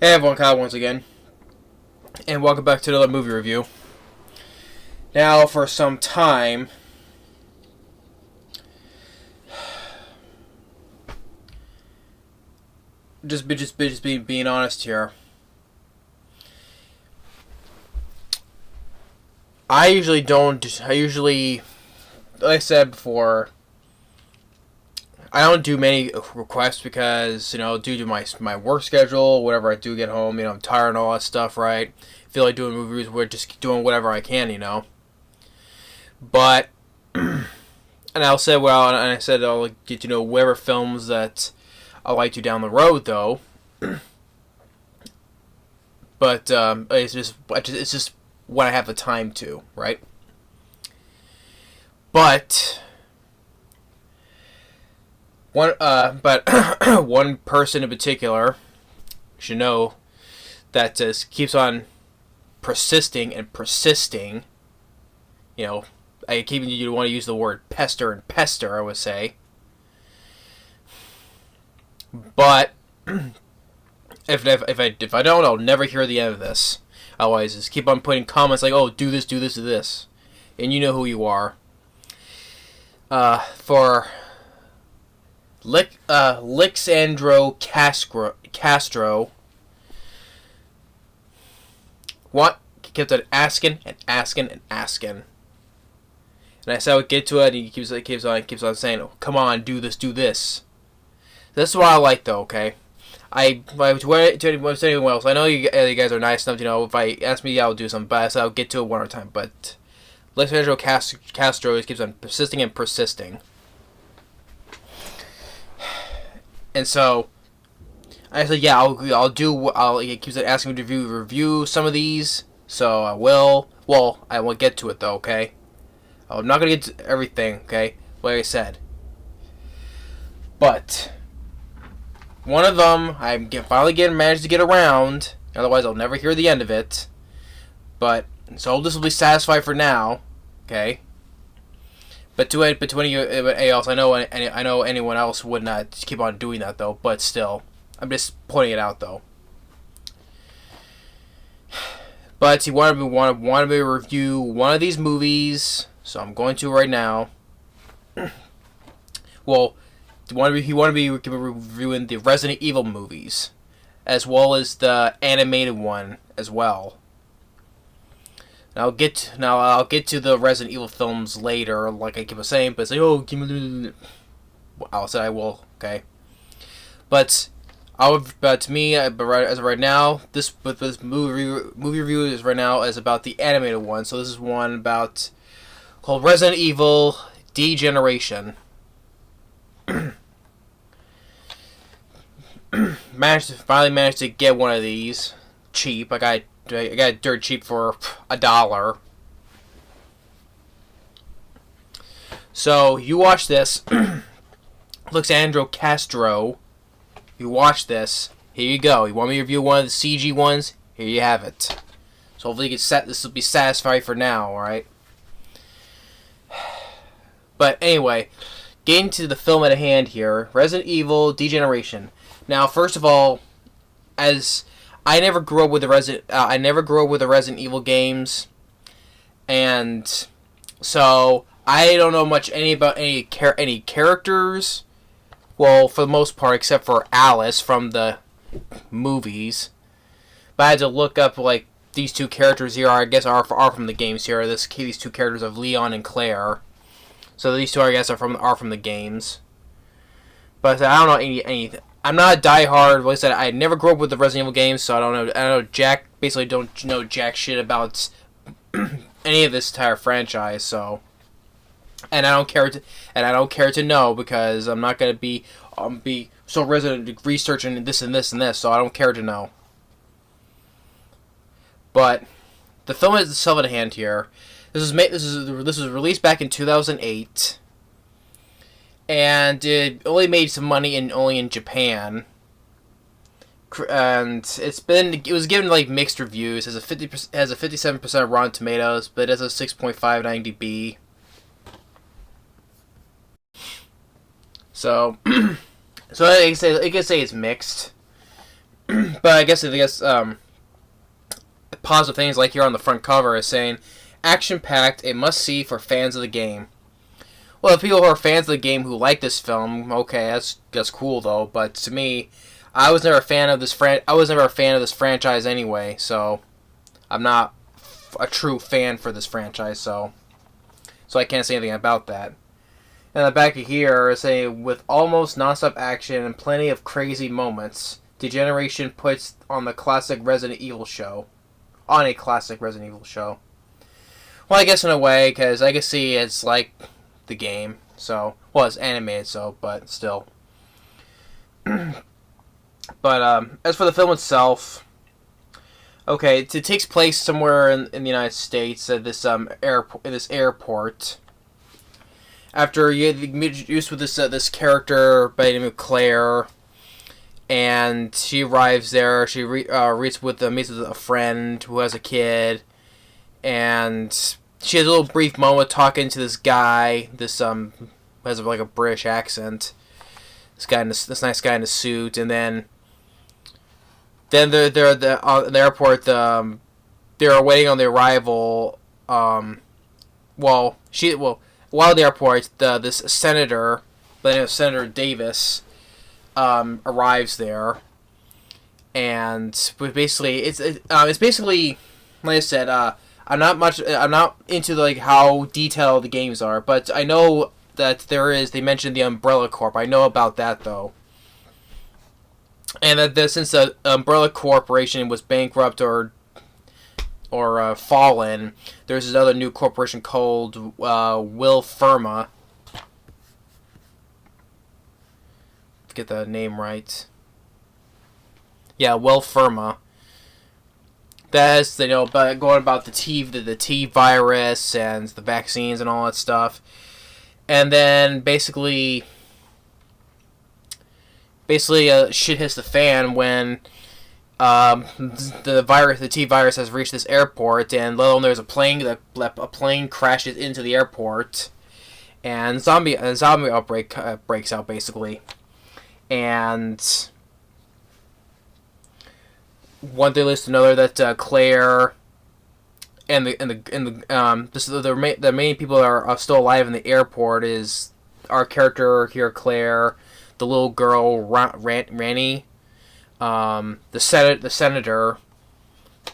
Hey everyone, Kyle once again, and welcome back to another movie review. Now, for some time, being honest here. I usually don't. Like I said before, I don't do many requests because, due to my work schedule, whatever I do get home, I'm tired and all that stuff, right? I feel like doing movies, we're just doing whatever I can. But, and I said I'll get whatever films that I like to down the road, though. But it's just when I have the time to, right? But one person in particular should know that just keeps on persisting and persisting. I keep you want to use the word pester and pester, I would say. But if I don't, I'll never hear the end of this. Otherwise, just keep on putting comments like, "Oh, do this, do this, do this," and you know who you are. For Lixandro Castro. What? He kept on asking and asking and asking. And I said I would get to it, and he keeps on saying, "Oh, come on, do this, do this." This is what I like, though. Okay, to anyone else, I know you guys are nice enough. If I ask me, I'll do something. But I said I'll get to it one more time. But Lixandro Castro just keeps on persisting and persisting. And so I said, yeah, he keeps asking me to review some of these, so I will. Well, I will get to it though. Okay, I'm not gonna get to everything. Okay, like I said, but one of them finally managed to get around. Otherwise, I'll never hear the end of it. But so this will be satisfied for now. Okay. But to any else, I know anyone else would not keep on doing that though. But still, I'm just pointing it out though. But he wanted me to review one of these movies, so I'm going to right now. Well, he wanted me to be reviewing the Resident Evil movies, as well as the animated one as well. I'll get to the Resident Evil films later, like I keep saying. But it's like, oh, I'll say I will, okay. But to me, as of right now, this movie review is right now is about the animated one. So this is one called Resident Evil Degeneration. Finally managed to get one of these cheap. I got it dirt cheap for $1. So you watch this, Lixandro Castro. You watch this. Here you go. You want me to review one of the CG ones? Here you have it. So hopefully this will be satisfying for now. All right. But anyway, getting to the film at hand here, Resident Evil Degeneration. Now, first of all, as I never grew up with the Resident Evil games, and so I don't know much about any characters. Well, for the most part, except for Alice from the movies. But I had to look up like these two characters here. I guess are from the games here. These two characters of Leon and Claire. So these two, I guess, are from the games. But I don't know anything. I'm not a diehard. Like I said, I never grew up with the Resident Evil games, so I don't know jack. Basically, don't know jack shit about any of this entire franchise. So, and I don't care to know because I'm not gonna be so resident researching this and this and this. So I don't care to know. But the film itself at hand here. This was released back in 2008. And it only made some money only in Japan, and it was given like mixed reviews. It has a 57% Rotten Tomatoes, but it has a 6.5 IMDb. So, so I can say it's mixed. But positive things like here on the front cover is saying, action-packed, a must-see for fans of the game. Well, if people who are fans of the game who like this film, okay, that's cool though. But to me, I was never a fan of this franchise anyway, so I'm not a true fan for this franchise, so I can't say anything about that. And the back of here is saying, with almost non-stop action and plenty of crazy moments, Degeneration puts on a classic Resident Evil show. Well, I guess in a way, because I can see it's like the game, so, well, it's animated, so, but still. But as for the film itself, okay, it takes place somewhere in the United States at this airport. After you get introduced with this character by the name of Claire, and she arrives there. She meets with a friend who has a kid, and she has a little brief moment talking to this guy. This has like a British accent. This nice guy in a suit, and then they're at the airport. They're waiting on the arrival. While at the airport, this senator, by the name of Senator Davis, arrives there, and basically it's basically, like I said, I'm not into like how detailed the games are, but I know that they mentioned the Umbrella Corp. I know about that though. And that since the Umbrella Corporation was bankrupt or fallen, there's this other new corporation called Will Firma. Get the name right. Yeah, Will Firma. That has, going about the T virus and the vaccines and all that stuff. And then basically shit hits the fan when the T virus has reached this airport, and let alone there's a plane crashes into the airport, and zombie outbreak breaks out basically. And one thing leads to another, that Claire and the main people that are still alive in the airport is our character here, Claire, the little girl Rani, the senator,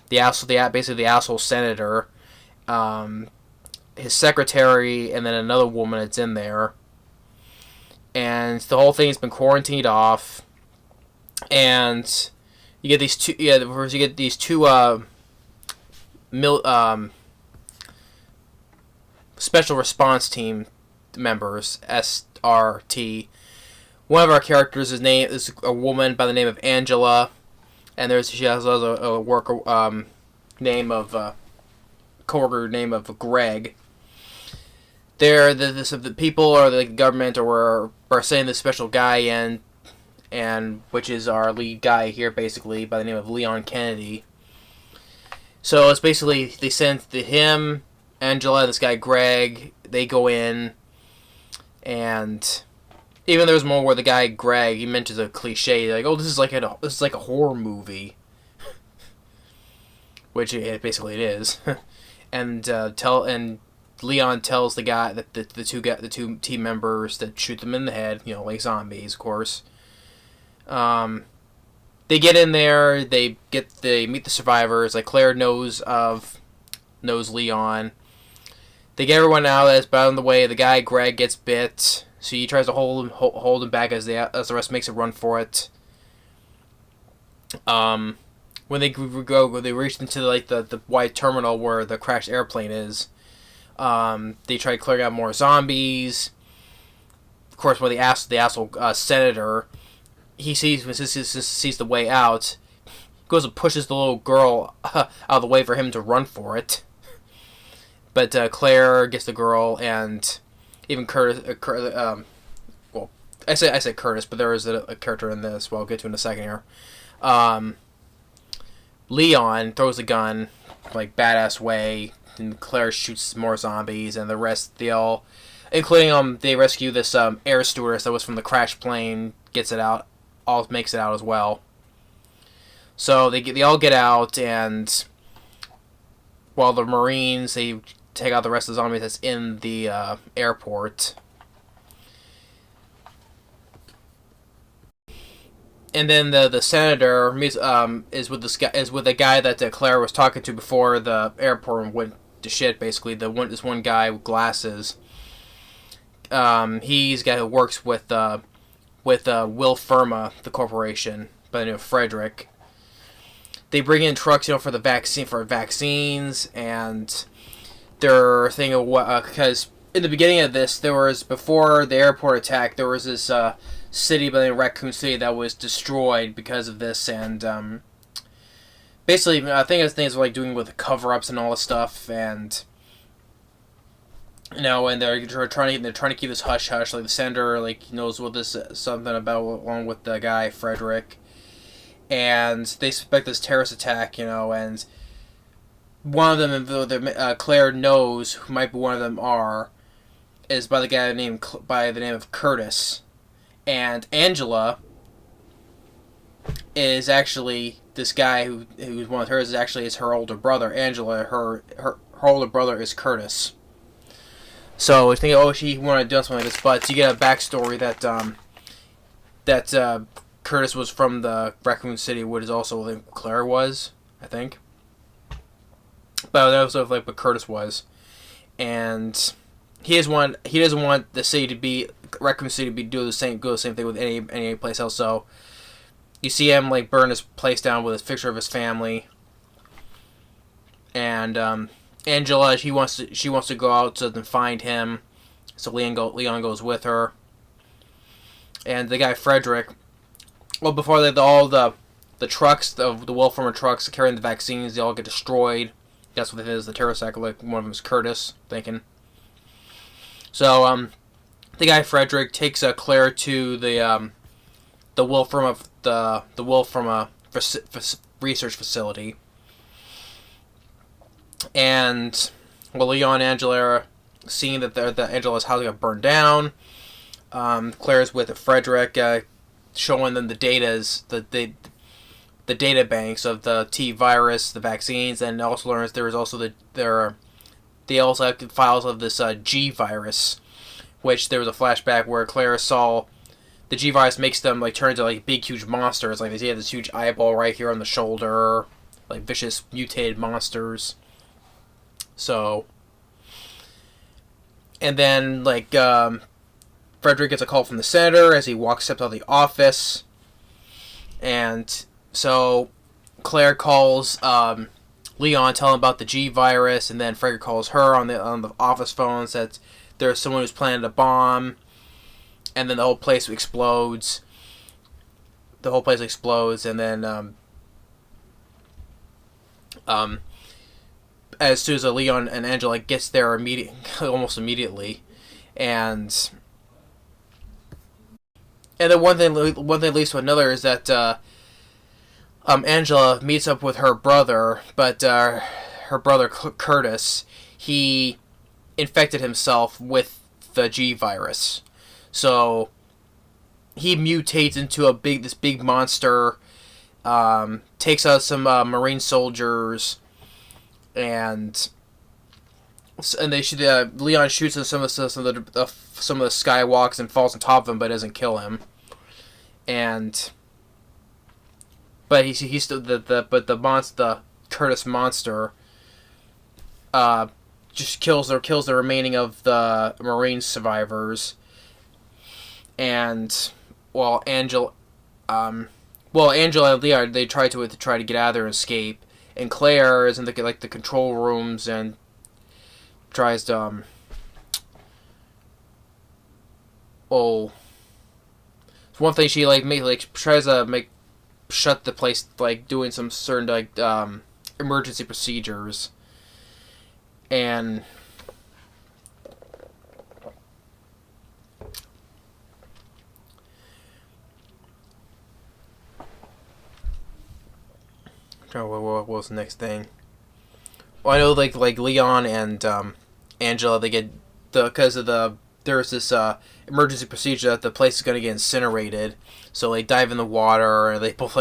basically the asshole senator, his secretary, and then another woman that's in there. And the whole thing has been quarantined off, and you get these two special response team members, SRT. One of our characters is a woman by the name of Angela, and she has a worker coworker name of Greg. The people or the government are sending this special guy in, and which is our lead guy here, basically by the name of Leon Kennedy. So it's basically they send him, Angela, and this guy Greg. They go in, and even there's more where the guy Greg, he mentions a cliche like, "Oh, this is like a horror movie," which basically it is. And Leon tells the guy that the two team members that shoot them in the head, like zombies, of course. They get in there. They meet the survivors. Like Claire knows Leon. They get everyone out. But on the way, the guy Greg gets bit, so he tries to hold him back as the rest makes a run for it. When they reach into the white terminal where the crashed airplane is. They try clearing out more zombies. Of course, when the asshole senator, he sees the way out, goes and pushes the little girl out of the way for him to run for it. But Claire gets the girl, and even Curtis. I say Curtis, but there is a character in this. Well, I'll get to in a second here. Leon throws a gun, like badass way. And Claire shoots more zombies, and the rest, including they rescue this air stewardess that was from the crash plane, gets it out, makes it out as well. So they all get out, and while the Marines, they take out the rest of the zombies that's in the airport. And then the senator is with the guy that Claire was talking to before the airport went to shit. Basically, this one guy with glasses. He's a guy who works with Will Firma, the corporation, by the name of Frederick. They bring in trucks, for the vaccines, and they're thinking of what, because in the beginning of this, before the airport attack, there was this city by the name of Raccoon City that was destroyed because of this, and basically, I think it's things like doing with the cover-ups and all this stuff, and and they're trying to keep this hush hush. Like the senator, knows what this something about, along with the guy Frederick, and they suspect this terrorist attack. And one of them, Claire knows who might be one of them is by the name of Curtis, and Angela is actually this guy who's one of hers is her older brother. Angela, her older brother is Curtis. So I think, she wanted to do something like this, but you get a backstory that Curtis was from the Raccoon City, which is also what Claire was, I think. But that was what Curtis was, and he doesn't want the city to be Raccoon City to do the same thing with any place else. So you see him burn his place down with a picture of his family, and Angela, she wants to go out and find him, so Leon goes with her, and the guy Frederick. Well, before all the trucks, the Wilfirmer trucks carrying the vaccines, they all get destroyed. That's what it is. The terrorist attack. One of them is Curtis, thinking. So the guy Frederick takes Claire to the Wilfirmer research facility. And Leon and Angela are seeing that Angela's house got burned down. Claire's with Frederick, showing them the data banks of the T virus, the vaccines, and also learns they also have files of this G virus, which there was a flashback where Claire saw the G virus makes them turn into big huge monsters. They have this huge eyeball right here on the shoulder, vicious mutated monsters. So, and then Frederick gets a call from the senator as he steps out of the office, and so Claire calls Leon, telling him about the G virus, and then Frederick calls her on the office phone and says there's someone who's planted a bomb, and then the whole place explodes. And then as soon as Leon and Angela gets there almost immediately, and then one thing leads to another is that Angela meets up with her brother, but her brother Curtis, he infected himself with the G virus, so he mutates into this big monster, takes out some Marine soldiers. And Leon shoots at some of the skywalks and falls on top of him, but doesn't kill him. But he's still the Curtis monster just kills the remaining of the Marine survivors. And Angela and Leon, they try to get out of there and escape. And Claire is in the control rooms and tries to one thing she tries to shut the place, doing some certain emergency procedures, and what was the next thing? Well, I know Leon and Angela, they get there's this emergency procedure that the place is gonna get incinerated, so they dive in the water and they both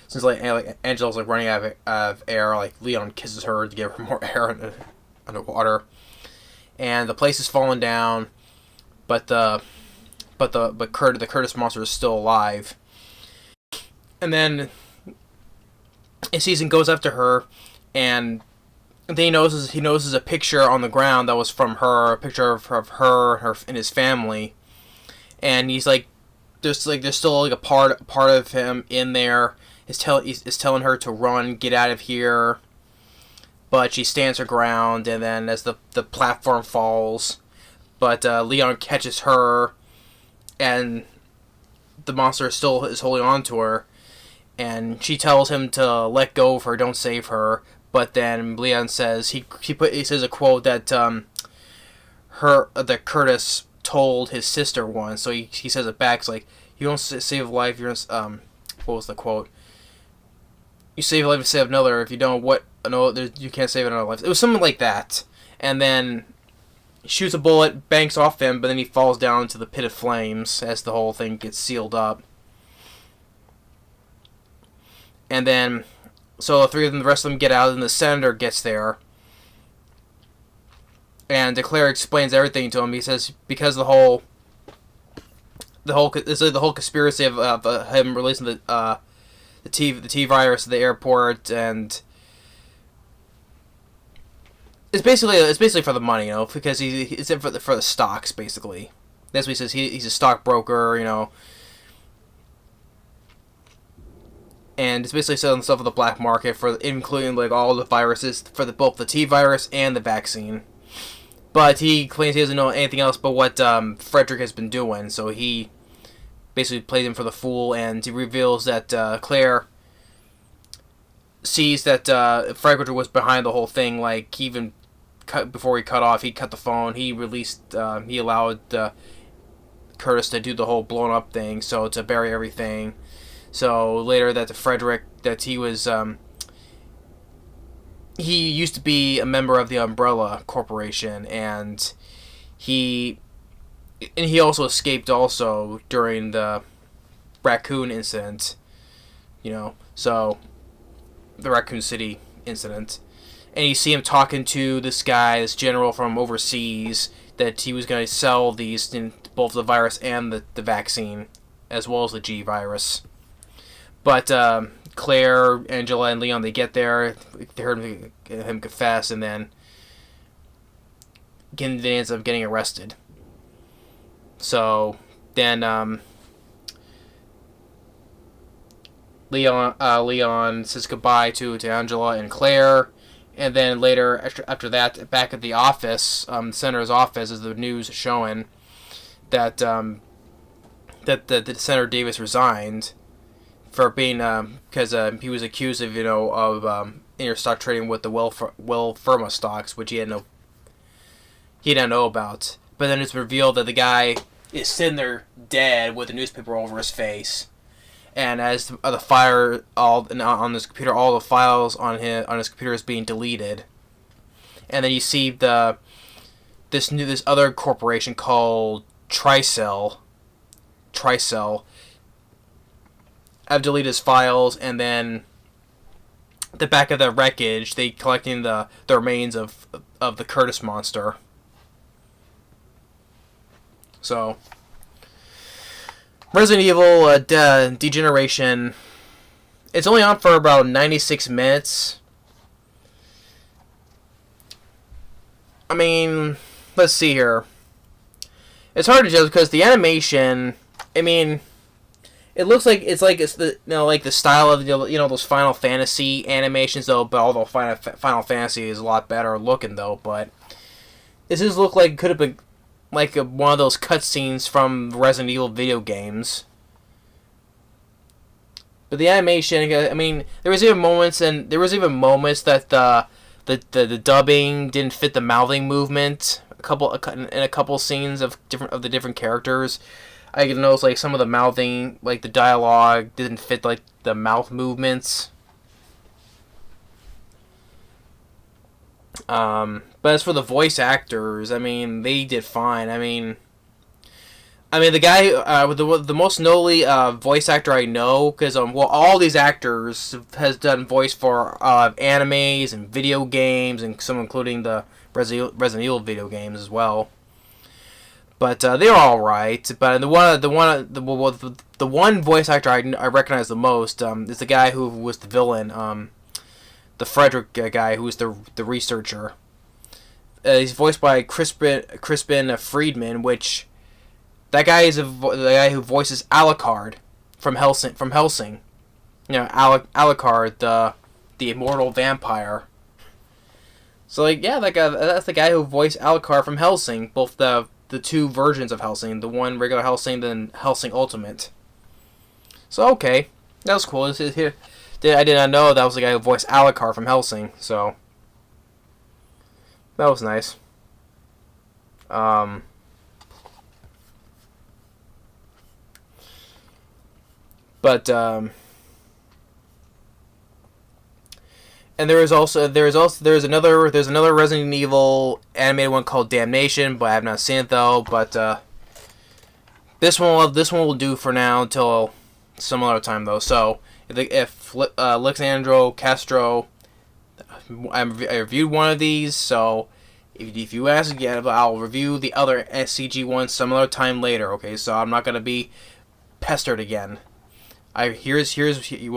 since like Angela's like running out of air, like Leon kisses her to give her more air underwater, and the place is falling down, but the Curtis monster is still alive, and then Season goes after her, and then he notices a picture on the ground that was from her, a picture of her and his family, and he's like, there's still like a part of him in there. Is telling her to run, get out of here, but she stands her ground, and then as the platform falls, but Leon catches her, and the monster still is holding on to her, and she tells him to let go of her, don't save her. But then Leon says he says a quote that that Curtis told his sister once. So he says it back. It's like, you don't save life. You're what was the quote? You save a life to save another. If you don't, you can't save another life. It was something like that. And then he shoots a bullet, banks off him, but then he falls down into the pit of flames as the whole thing gets sealed up. And then, so the three of them, the rest of them get out, and the senator gets there. And Claire explains everything to him. He says because the whole conspiracy of him releasing the T virus at the airport, and it's basically for the money, because it's in for the stocks, basically. That's what he says. He's a stockbroker, and it's basically selling stuff on the black market including like all the viruses for both the T virus and the vaccine. But he claims he doesn't know anything else but what Frederick has been doing, so he basically plays him for the fool, and he reveals that Claire sees that Frederick was behind the whole thing. Like, before he cut off, he cut the phone. He allowed Curtis to do the whole blown up thing, so to bury everything. So later, that Frederick, that he was, he used to be a member of the Umbrella Corporation, and he also escaped also during the Raccoon incident, so the Raccoon City incident. And you see him talking to this guy, this general from overseas, that he was going to sell these, both the virus and the vaccine, as well as the G virus. But Claire, Angela, and Leon, they get there, they heard him confess, and then they ends up getting arrested. So then Leon says goodbye to Angela and Claire, and then later, after that, back at the office, the senator's office, is the news showing that that Senator Davis resigned for being because he was accused of interstock trading with the Firma stocks, which he didn't know about. But then it's revealed that the guy is sitting there dead with a newspaper over his face, and as the fire on his computer, all the files on his computer is being deleted. And then you see this other corporation called Tricell have deleted his files, and then the back of the wreckage, they collecting the remains of the Curtis monster. So, Resident Evil Degeneration, it's only on for about 96 minutes. I mean, let's see here. It's hard to judge because the animation, I mean, it looks like it's the like the style of those Final Fantasy animations though, but although Final Fantasy is a lot better looking though, but this does look like it could have been like one of those cutscenes from Resident Evil video games. But the animation, I mean, there was even moments that the dubbing didn't fit the mouthing movement. In a couple scenes of the different characters, I can notice like some of the mouthing, like the dialogue, didn't fit like the mouth movements. But as for the voice actors, I mean, they did fine. I mean, I mean, the guy with the most notably voice actor I know, because well, all these actors has done voice for animes and video games, and some including the Resident Evil video games as well. But they're all right. But the one voice actor I recognize the most is the guy who was the villain, the Frederick guy who was the researcher. He's voiced by Crispin Friedman, which that guy is the guy who voices Alucard from Helsing. You know, Alucard, the immortal vampire. So like, yeah, that's the guy who voiced Alucard from Helsing, both the two versions of Helsing, the one regular Helsing, then Helsing Ultimate. So okay, that was cool. I did not know that was the guy who voiced Alucard from Helsing. So that was nice. And there's another Resident Evil animated one called Damnation, but I have not seen it though. But this one will do for now until some other time though. So if Lixandro Castro, I reviewed one of these, so if you ask again, I'll review the other SCG one some other time later. Okay, so I'm not gonna be pestered again. You want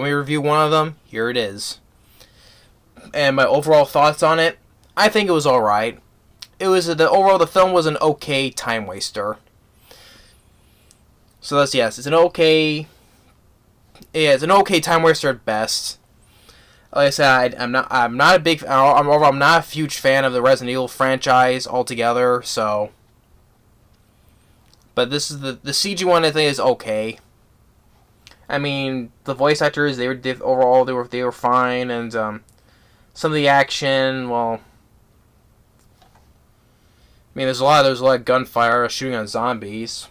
me to review one of them? Here it is. And my overall thoughts on it, I think it was alright. The film was an okay time waster. So it's an okay time waster at best. Like I said, I'm not a huge fan of the Resident Evil franchise altogether. So, but this is the CG one. I think is okay. I mean, the voice actors overall they were fine, and some of the action, well, I mean, there's a lot of gunfire, shooting on zombies.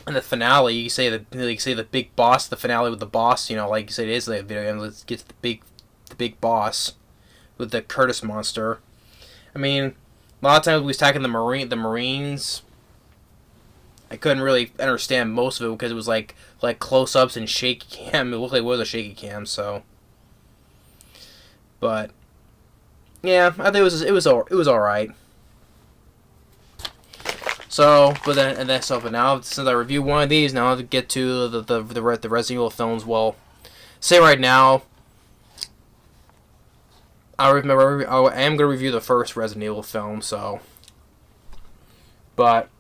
And the finale, you say the big boss, the finale with the boss, you know, like you said, it is like a video game. Let's get to the big boss with the Curtis monster. I mean, a lot of times we was attacking the Marines. I couldn't really understand most of it because it was like close-ups and shaky cam. It looked like it was a shaky cam, so. But yeah, I think it was all right. So, but now since I reviewed one of these, now I'll get to the Resident Evil films. Well, say right now, I am going to review the first Resident Evil film. So, but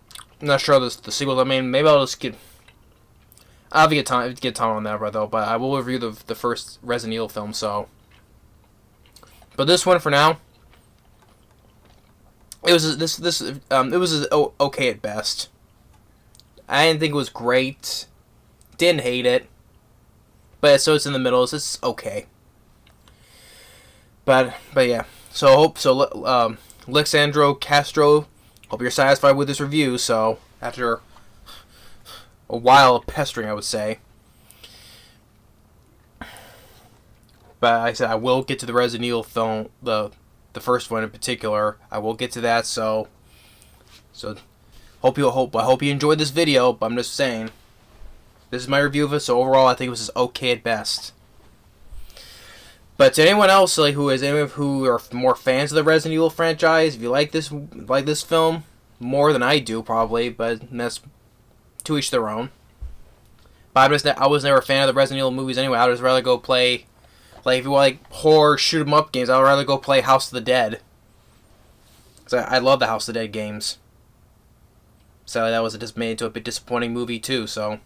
I'm not sure the sequel. I mean, maybe I'll just I'll get time on that though. But I will review the first Resident Evil film. So. But this one for now, it was okay at best. I didn't think it was great, didn't hate it, but it's in the middle. It's okay. But yeah. Lixandro Castro, hope you're satisfied with this review. So after a while of pestering, I would say. But I said I will get to the Resident Evil film, the first one in particular. I will get to that. So I hope you enjoyed this video. But I'm just saying, this is my review of it. So overall, I think it was just okay at best. But to anyone else who are more fans of the Resident Evil franchise, if you like this film more than I do, probably, but that's to each their own. But I was never a fan of the Resident Evil movies anyway. I'd just rather go play. Like, if you like horror shoot 'em up games, I would rather go play House of the Dead. Because I love the House of the Dead games. So that was just made into a bit disappointing movie too, so.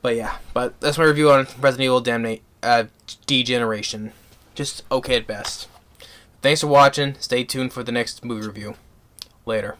But yeah, that's my review on Resident Evil Degeneration. Just okay at best. Thanks for watching. Stay tuned for the next movie review. Later.